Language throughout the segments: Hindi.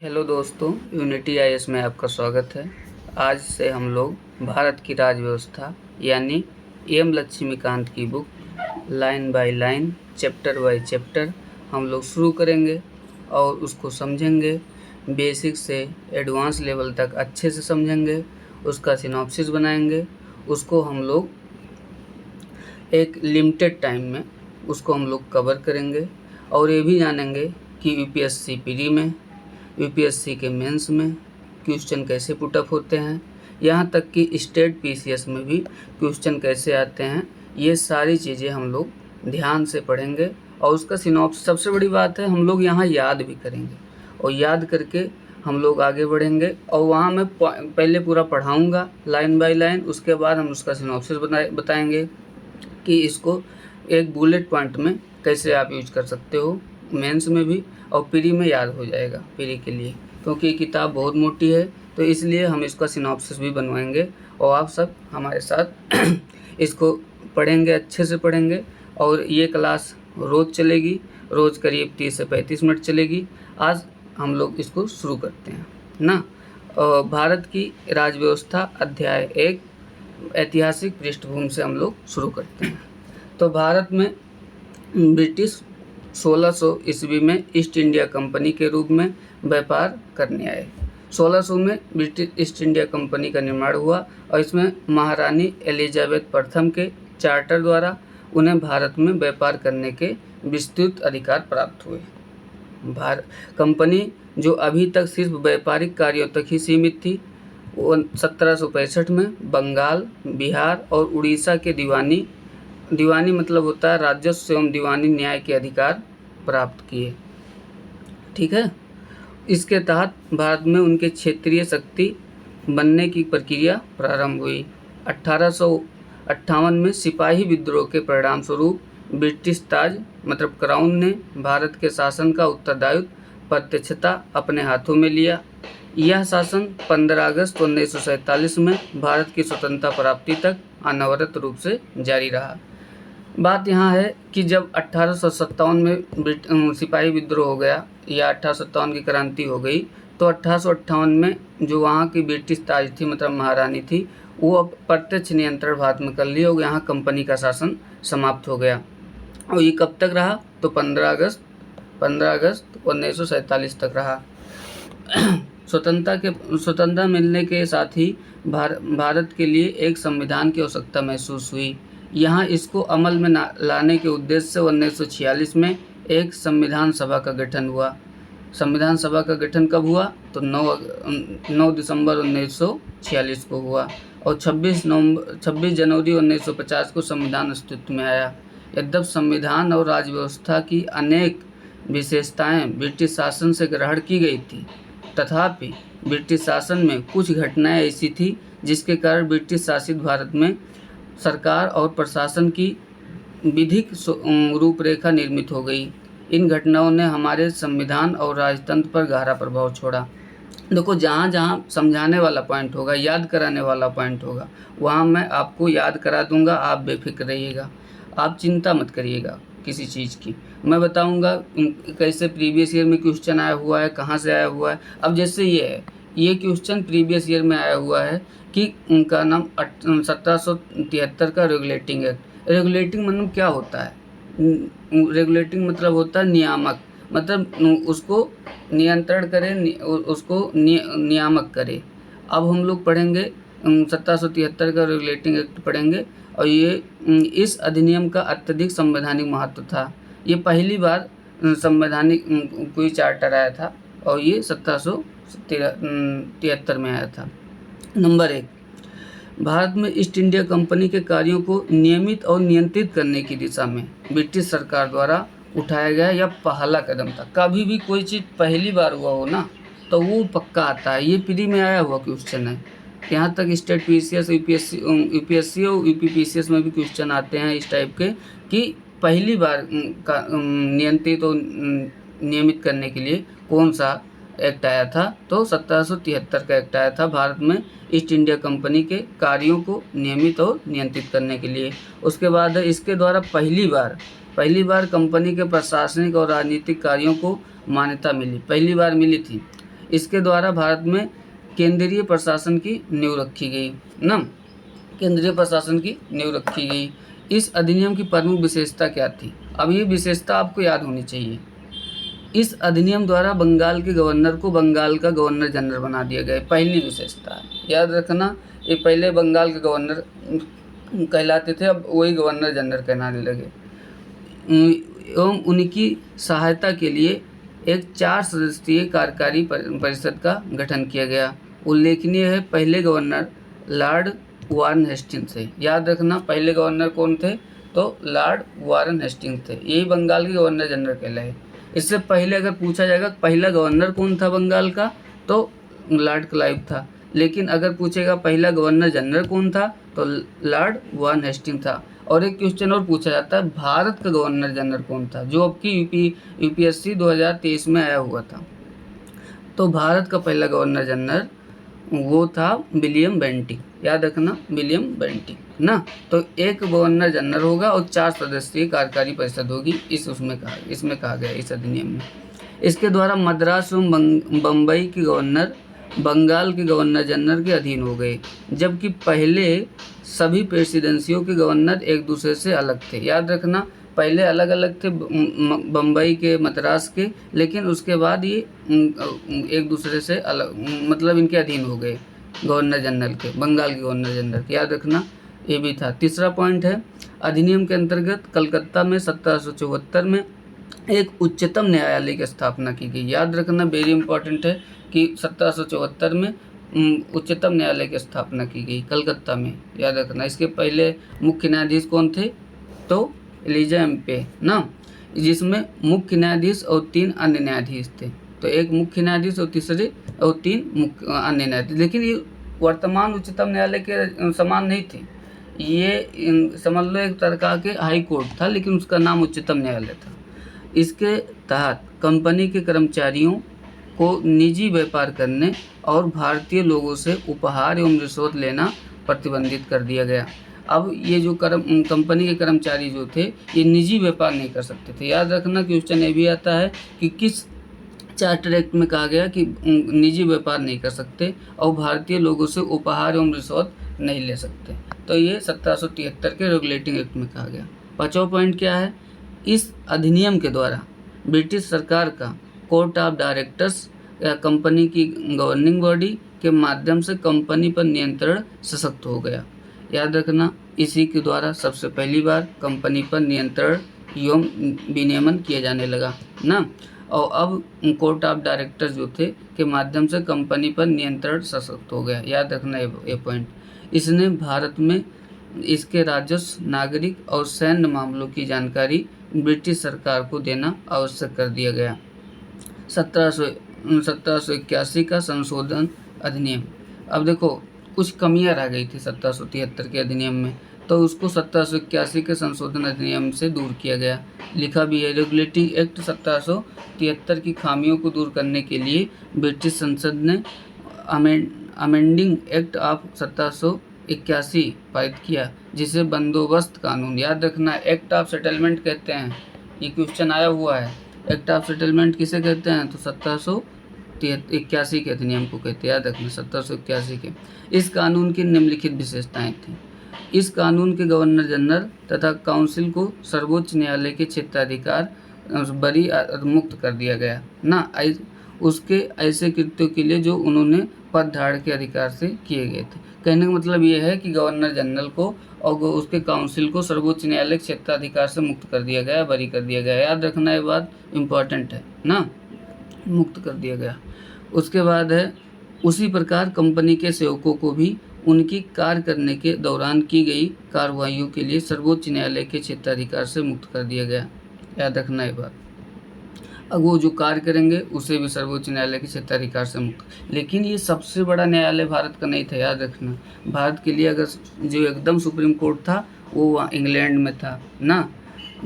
हेलो दोस्तों, यूनिटी आईएएस में आपका स्वागत है। आज से हम लोग भारत की राज व्यवस्था यानी एम लक्ष्मीकांत की book line by line, chapter by chapter हम लोग शुरू करेंगे और उसको समझेंगे। बेसिक से एडवांस लेवल तक अच्छे से समझेंगे, उसका सिनॉप्सिस बनाएंगे। उसको हम लोग एक लिमिटेड टाइम में उसको हम लोग कवर करेंगे और ये भी जानेंगे कि यूपीएससी प्री में, यूपीएससी के मेंस में क्वेश्चन कैसे पुटअप होते हैं, यहाँ तक कि स्टेट पीसीएस में भी क्वेश्चन कैसे आते हैं। ये सारी चीज़ें हम लोग ध्यान से पढ़ेंगे और उसका सिनॉप्सिस, सबसे बड़ी बात है हम लोग यहाँ याद भी करेंगे और याद करके हम लोग आगे बढ़ेंगे। और वहाँ मैं पहले पूरा पढ़ाऊँगा लाइन बाय लाइन, उसके बाद हम उसका सिनॉप्सिस बताएंगे कि इसको एक बुलेट पॉइंट में कैसे आप यूज कर सकते हो मेंस में भी, और प्री में याद हो जाएगा प्री के लिए, क्योंकि ये किताब बहुत मोटी है तो इसलिए हम इसका सिनॉप्सिस भी बनवाएंगे और आप सब हमारे साथ इसको पढ़ेंगे, अच्छे से पढ़ेंगे। और ये क्लास रोज़ चलेगी, रोज़ करीब 30 से 35 मिनट चलेगी। आज हम लोग इसको शुरू करते हैं ना। भारत की राज व्यवस्था अध्याय 1 ऐतिहासिक पृष्ठभूमि से हम लोग शुरू करते हैं। तो भारत में ब्रिटिश 1600 ईस्वी में ईस्ट इंडिया कंपनी के रूप में व्यापार करने आए। 1600 में ब्रिटिश ईस्ट इंडिया कंपनी का निर्माण हुआ और इसमें महारानी एलिजाबेथ प्रथम के चार्टर द्वारा उन्हें भारत में व्यापार करने के विस्तृत अधिकार प्राप्त हुए। कंपनी जो अभी तक सिर्फ व्यापारिक कार्यों तक ही सीमित थी, वो 1765 में बंगाल, बिहार और उड़ीसा के दीवानी मतलब होता है राजस्व एवं दीवानी न्याय के अधिकार प्राप्त किए। ठीक है, इसके तहत भारत में उनके क्षेत्रीय शक्ति बनने की प्रक्रिया प्रारंभ हुई। 1858 में सिपाही विद्रोह के परिणाम स्वरूप ब्रिटिश ताज मतलब क्राउन ने भारत के शासन का उत्तरदायित्व प्रत्यक्षता अपने हाथों में लिया। यह शासन 15 अगस्त 1947 में भारत की स्वतंत्रता प्राप्ति तक अनवरत रूप से जारी रहा। बात यहाँ है कि जब 1857 में सिपाही विद्रोह हो गया या 1857 की क्रांति हो गई, तो 1858 में जो वहाँ की ब्रिटिश ताज थी मतलब महारानी थी, वो अब प्रत्यक्ष नियंत्रण भारत में कर लिया और यहाँ कंपनी का शासन समाप्त हो गया। और ये कब तक रहा? तो 15 अगस्त 1947 तक रहा। स्वतंत्रता मिलने के साथ ही भारत के लिए एक संविधान की आवश्यकता महसूस हुई। यहाँ इसको अमल में लाने के उद्देश्य से 1946 में एक संविधान सभा का गठन हुआ। संविधान सभा का गठन कब हुआ? तो 9 दिसंबर 1946 को हुआ और 26 जनवरी 1950 को संविधान अस्तित्व में आया। यद्यपि संविधान और राज व्यवस्था की अनेक विशेषताएं ब्रिटिश शासन से ग्रहण की गई थी, तथापि ब्रिटिश शासन में कुछ घटनाएं ऐसी थी जिसके कारण ब्रिटिश शासित भारत में सरकार और प्रशासन की विधिक रूपरेखा निर्मित हो गई। इन घटनाओं ने हमारे संविधान और राजतंत्र पर गहरा प्रभाव छोड़ा। देखो, जहाँ जहाँ समझाने वाला पॉइंट होगा, याद कराने वाला पॉइंट होगा, वहाँ मैं आपको याद करा दूंगा। आप बेफिक्र रहिएगा, आप चिंता मत करिएगा किसी चीज़ की। मैं बताऊंगा कैसे प्रीवियस ईयर में क्वेश्चन आया हुआ है, कहाँ से आया हुआ है। अब जैसे ये क्वेश्चन प्रीवियस ईयर में आया हुआ है कि उनका नाम 1773 का रेगुलेटिंग एक्ट। रेगुलेटिंग मतलब क्या होता है? रेगुलेटिंग मतलब होता है नियामक, मतलब उसको नियंत्रण करे, उसको नियामक करे। अब हम लोग पढ़ेंगे 1773 का रेगुलेटिंग एक्ट पढ़ेंगे और ये इस अधिनियम का अत्यधिक संवैधानिक महत्व था। ये पहली बार संवैधानिक कोई चार्टर आया था और ये 1773 में आया था। नंबर 1, भारत में ईस्ट इंडिया कंपनी के कार्यों को नियमित और नियंत्रित करने की दिशा में ब्रिटिश सरकार द्वारा उठाया गया यह पहला कदम था। कभी भी कोई चीज़ पहली बार हुआ हो ना, तो वो पक्का आता है। ये प्री में आया हुआ क्वेश्चन है। यहाँ तक स्टेट पीसीएस, यूपीएससी और यूपीपीसीएस में भी क्वेश्चन आते हैं इस टाइप के कि पहली बार का नियंत्रित और नियमित करने के लिए कौन सा एक्ट आया था? तो 1773 का एक्ट आया था भारत में ईस्ट इंडिया कंपनी के कार्यों को नियमित और नियंत्रित करने के लिए। उसके बाद इसके द्वारा पहली बार कंपनी के प्रशासनिक और राजनीतिक कार्यों को मान्यता मिली, पहली बार मिली थी। इसके द्वारा भारत में केंद्रीय प्रशासन की नींव रखी गई ना, केंद्रीय प्रशासन की नींव रखी गई। इस अधिनियम की प्रमुख विशेषता क्या थी? अब ये विशेषता आपको याद होनी चाहिए। इस अधिनियम द्वारा बंगाल के गवर्नर को बंगाल का गवर्नर जनरल बना दिया गया, पहली विशेषता है, याद रखना। ये पहले बंगाल के गवर्नर कहलाते थे, अब वही गवर्नर जनरल कहलाने लगे। एवं उनकी सहायता के लिए एक 4 सदस्यीय कार्यकारी परिषद का गठन किया गया। उल्लेखनीय है, पहले गवर्नर लॉर्ड वारन हेस्टिंग्स थे। याद रखना, पहले गवर्नर कौन थे? तो लॉर्ड वारन हेस्टिंग्स थे, यही बंगाल के गवर्नर जनरल कहलाए। इससे पहले अगर पूछा जाएगा पहला गवर्नर कौन था बंगाल का, तो लॉर्ड क्लाइव था। लेकिन अगर पूछेगा पहला गवर्नर जनरल कौन था, तो लॉर्ड वारन हेस्टिंग्स था। और एक क्वेश्चन और पूछा जाता है, भारत का गवर्नर जनरल कौन था, जो आपकी यूपीएससी 2023 में आया हुआ था। तो भारत का पहला गवर्नर जनरल वो था विलियम बेंटिक, याद रखना, विलियम बेंटिक ना। तो एक गवर्नर जनरल होगा और 4 सदस्यीय कार्यकारी परिषद होगी, इसमें कहा गया इस अधिनियम में। इसके द्वारा मद्रास एवं बम्बई के गवर्नर बंगाल के गवर्नर जनरल के अधीन हो गए, जबकि पहले सभी प्रेसिडेंसियों के गवर्नर एक दूसरे से अलग थे। याद रखना, पहले अलग अलग थे बम्बई के, मद्रास के, लेकिन उसके बाद ये एक दूसरे से अलग, मतलब इनके अधीन हो गए गवर्नर जनरल के, बंगाल के गवर्नर जनरल के। याद रखना, ये भी था। तीसरा पॉइंट है, अधिनियम के अंतर्गत कलकत्ता में 1774 में एक उच्चतम न्यायालय की स्थापना की गई। याद रखना, वेरी इंपॉर्टेंट है कि 1774 में उच्चतम न्यायालय की स्थापना की गई कलकत्ता में, याद रखना। इसके पहले मुख्य न्यायाधीश कौन थे? तो एलिजा एम्पे ना, जिसमें मुख्य न्यायाधीश और 3 अन्य न्यायाधीश थे। तो एक मुख्य न्यायाधीश और 3 अन्य न्यायाधीश। लेकिन ये वर्तमान उच्चतम न्यायालय के समान नहीं थे, ये समझ लो एक तरह के हाई कोर्ट था, लेकिन उसका नाम उच्चतम न्यायालय था। इसके तहत कंपनी के कर्मचारियों को निजी व्यापार करने और भारतीय लोगों से उपहार एवं रिश्वत लेना प्रतिबंधित कर दिया गया। अब ये जो कंपनी के कर्मचारी जो थे, ये निजी व्यापार नहीं कर सकते थे। याद रखना, क्वेश्चन ये भी आता है कि किस चार्टर एक्ट में कहा गया कि निजी व्यापार नहीं कर सकते और भारतीय लोगों से उपहार एवं रिश्वत नहीं ले सकते। तो ये 1773 के रेगुलेटिंग एक्ट में कहा गया। 5वां पॉइंट क्या है? इस अधिनियम के द्वारा ब्रिटिश सरकार का कोर्ट ऑफ डायरेक्टर्स या कंपनी की गवर्निंग बॉडी के माध्यम से कंपनी पर नियंत्रण सशक्त हो गया। याद रखना, इसी के द्वारा सबसे पहली बार कंपनी पर नियंत्रण एवं विनियमन किया जाने लगा ना। और अब कोर्ट ऑफ डायरेक्टर्स जो थे के माध्यम से कंपनी पर नियंत्रण सशक्त हो गया। याद रखना ये पॉइंट। इसने भारत में इसके राजस्व, नागरिक और सैन्य मामलों की जानकारी ब्रिटिश सरकार को देना आवश्यक कर दिया गया। 1781 का संशोधन अधिनियम। अब देखो, कुछ कमियां रह गई थी 1773 के अधिनियम में, तो उसको 1781 के संशोधन अधिनियम से दूर किया गया। लिखा भी है, रेगुलेटिंग एक्ट 1773 की खामियों को दूर करने के लिए ब्रिटिश संसद ने अमेंडिंग एक्ट ऑफ 1781 पारित किया, जिसे बंदोबस्त कानून, याद रखना, एक्ट ऑफ सेटलमेंट कहते हैं। ये क्वेश्चन आया हुआ है, एक्ट ऑफ सेटलमेंट किसे कहते हैं? तो 1781 के अधिनियम को कहते हैं। याद रखना, 1781 के। इस कानून की निम्नलिखित विशेषताएं थी। इस कानून के गवर्नर जनरल तथा काउंसिल को सर्वोच्च न्यायालय के क्षेत्राधिकार बरी मुक्त कर दिया गया ना, उसके ऐसे कृत्यों के लिए जो उन्होंने पद धारण के अधिकार से किए गए थे। कहने का मतलब ये है कि गवर्नर जनरल को और उसके काउंसिल को सर्वोच्च न्यायालय क्षेत्राधिकार से मुक्त कर दिया गया, बरी कर दिया गया। याद रखना, ये बात इम्पॉर्टेंट है ना, मुक्त कर दिया गया। उसके बाद है, उसी प्रकार कंपनी के सेवकों को भी उनकी कार्य करने के दौरान की गई कार्रवाइयों के लिए सर्वोच्च न्यायालय के क्षेत्राधिकार से मुक्त कर दिया गया। याद रखना ये बात। अब वो जो कार्य करेंगे उसे भी सर्वोच्च न्यायालय के क्षेत्राधिकार से मुक्त। लेकिन ये सबसे बड़ा न्यायालय भारत का नहीं था, याद रखना। भारत के लिए अगर जो एकदम सुप्रीम कोर्ट था वो वहाँ इंग्लैंड में था ना,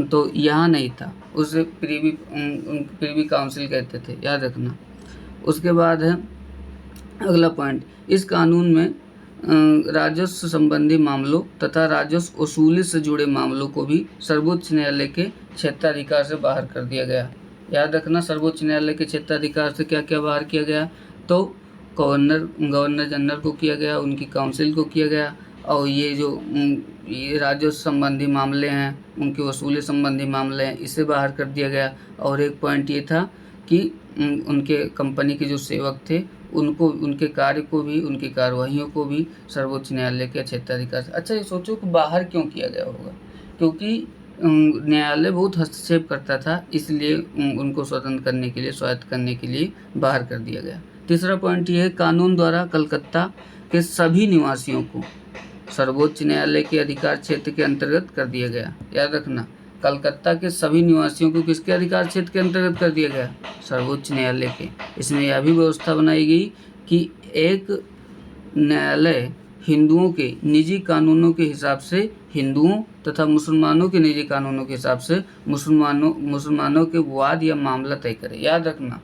तो यहाँ नहीं था, उसे प्रीवी काउंसिल कहते थे। याद रखना। उसके बाद है अगला पॉइंट, इस कानून में राजस्व संबंधी मामलों तथा राजस्व वसूली से जुड़े मामलों को भी सर्वोच्च न्यायालय के क्षेत्राधिकार से बाहर कर दिया गया। याद रखना, सर्वोच्च न्यायालय के क्षेत्राधिकार से क्या क्या बाहर किया गया? तो गवर्नर जनरल को किया गया, उनकी काउंसिल को किया गया, और ये जो ये राजस्व संबंधी मामले हैं, उनके वसूली संबंधी मामले हैं, इसे बाहर कर दिया गया। और एक पॉइंट ये था कि उनके कंपनी के जो सेवक थे उनको, उनके कार्य को भी, उनकी कार्रवाइयों को भी सर्वोच्च न्यायालय के क्षेत्राधिकार से। अच्छा, ये सोचो कि बाहर क्यों किया गया होगा, क्योंकि न्यायालय बहुत हस्तक्षेप करता था, इसलिए उनको स्वतंत्र करने के लिए, स्वायत्त करने के लिए बाहर कर दिया गया। तीसरा पॉइंट ये है, कानून द्वारा कलकत्ता के सभी निवासियों को सर्वोच्च न्यायालय के अधिकार क्षेत्र के अंतर्गत कर दिया गया। याद रखना, कलकत्ता के सभी निवासियों को किसके अधिकार क्षेत्र के अंतर्गत कर दिया गया? सर्वोच्च न्यायालय के। इसमें यह भी व्यवस्था बनाई गई कि एक न्यायालय हिंदुओं के निजी कानूनों के हिसाब से हिंदुओं तथा मुसलमानों के निजी कानूनों के हिसाब से मुसलमानों के वाद या मामला तय करे। याद रखना,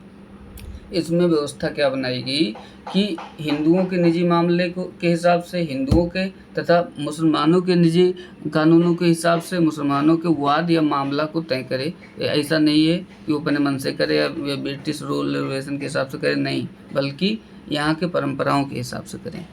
इसमें व्यवस्था क्या बनाई गई कि हिंदुओं के निजी मामले के हिसाब से हिंदुओं के तथा मुसलमानों के निजी कानूनों के हिसाब से मुसलमानों के वाद या मामला को तय करे। ऐसा नहीं है कि वो अपने मन से करे या ब्रिटिश रूल रेगुलेशन के हिसाब से करे, नहीं, बल्कि यहाँ के परंपराओं के हिसाब से करें।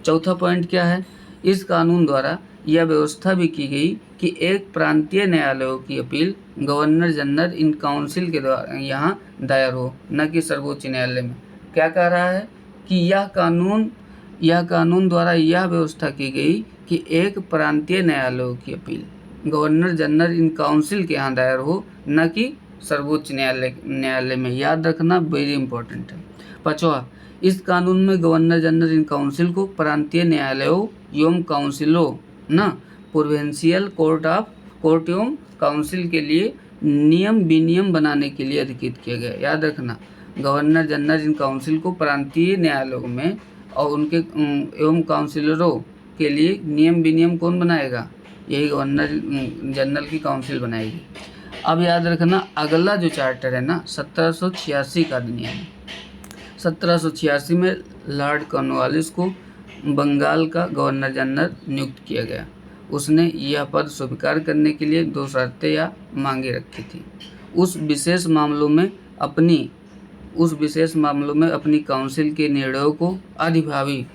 चौथा पॉइंट क्या है, इस कानून द्वारा यह व्यवस्था भी की गई कि एक प्रांतीय न्यायालयों की appeal governor general in council के द्वारा यहाँ दायर हो, न कि सर्वोच्च न्यायालय में। क्या कह रहा है कि यह कानून द्वारा यह व्यवस्था की गई कि एक प्रांतीय न्यायालयों की appeal governor general in council के यहाँ दायर हो, न कि सर्वोच्च न्यायालय में। याद रखना, वेरी इंपॉर्टेंट है। पांचवा, इस कानून में गवर्नर जनरल इन काउंसिल को प्रांतीय न्यायालयों एवं काउंसिलों प्रोविंशियल कोर्ट एवं काउंसिल के लिए नियम विनियम बनाने के लिए अधिकृत किया गया। याद रखना, गवर्नर जनरल इन काउंसिल को प्रांतीय न्यायालयों में और उनके एवं काउंसिलरों के लिए नियम विनियम कौन बनाएगा? यही गवर्नर जनरल की काउंसिल बनाएगी। अब याद रखना, अगला जो चार्टर है ना, 1786 का अधिनियम। 1786 में लॉर्ड कॉर्नवालिस को बंगाल का गवर्नर जनरल नियुक्त किया गया। उसने यह पद स्वीकार करने के लिए 2 शर्तें या मांगे रखी थी। उस विशेष मामलों में अपनी काउंसिल के निर्णयों को अधिभावी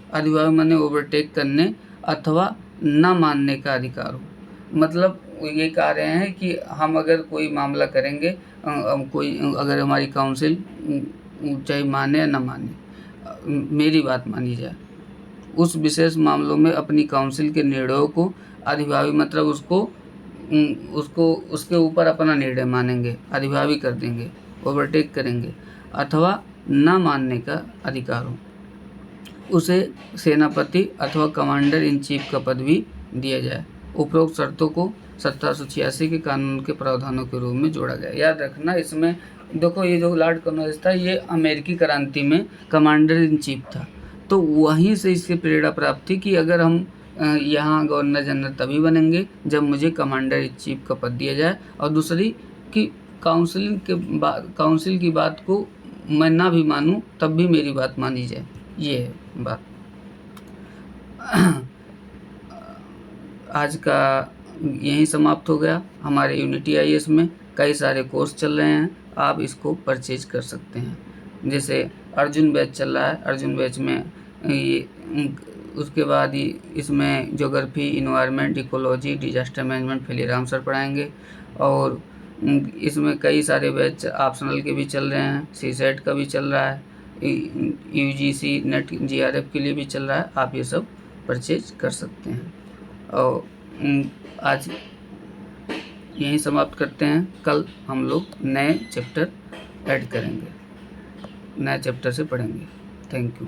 माने ओवरटेक करने अथवा न मानने का अधिकार हो। मतलब ये कह रहे हैं कि हम अगर कोई मामला करेंगे, अगर हमारी काउंसिल चाहे माने या न माने, मेरी बात मानी जाए, उस विशेष मामलों में अपनी काउंसिल के निर्णयों को अधिभावी, मतलब उसके ऊपर अपना निर्णय मानेंगे, अधिभावी कर देंगे, ओवरटेक करेंगे, अथवा न मानने का अधिकार हो। उसे सेनापति अथवा कमांडर इन चीफ का पद भी दिया जाए। उपरोक्त शर्तों को 1786 के कानून के प्रावधानों के रूप में जोड़ा गया। याद रखना, इसमें देखो, ये जो लॉर्ड कॉर्नवालिस था, ये अमेरिकी क्रांति में कमांडर इन चीफ था, तो वहीं से इसकी प्रेरणा प्राप्त थी कि अगर हम यहाँ गवर्नर जनरल तभी बनेंगे जब मुझे कमांडर इन चीफ का पद दिया जाए, और दूसरी कि काउंसिल की बात को मैं ना भी मानूं तब भी मेरी बात मानी जाए। ये है बात। आज का यहीं समाप्त हो गया। हमारे यूनिटी IAS में कई सारे कोर्स चल रहे हैं, आप इसको परचेज कर सकते हैं। जैसे अर्जुन बैच चल रहा है, अर्जुन बैच में ये, उसके बाद इसमें geography, environment, ecology, disaster management failure Ram sir पढ़ाएंगे। और इसमें कई सारे बैच ऑप्शनल के भी चल रहे हैं, CSET का भी चल रहा है, UGC नेट GRF के लिए भी चल रहा है। आप ये सब परचेज कर सकते हैं। और आज यहीं समाप्त करते हैं। कल हम लोग नए चैप्टर ऐड करेंगे, नए चैप्टर से पढ़ेंगे। Thank you.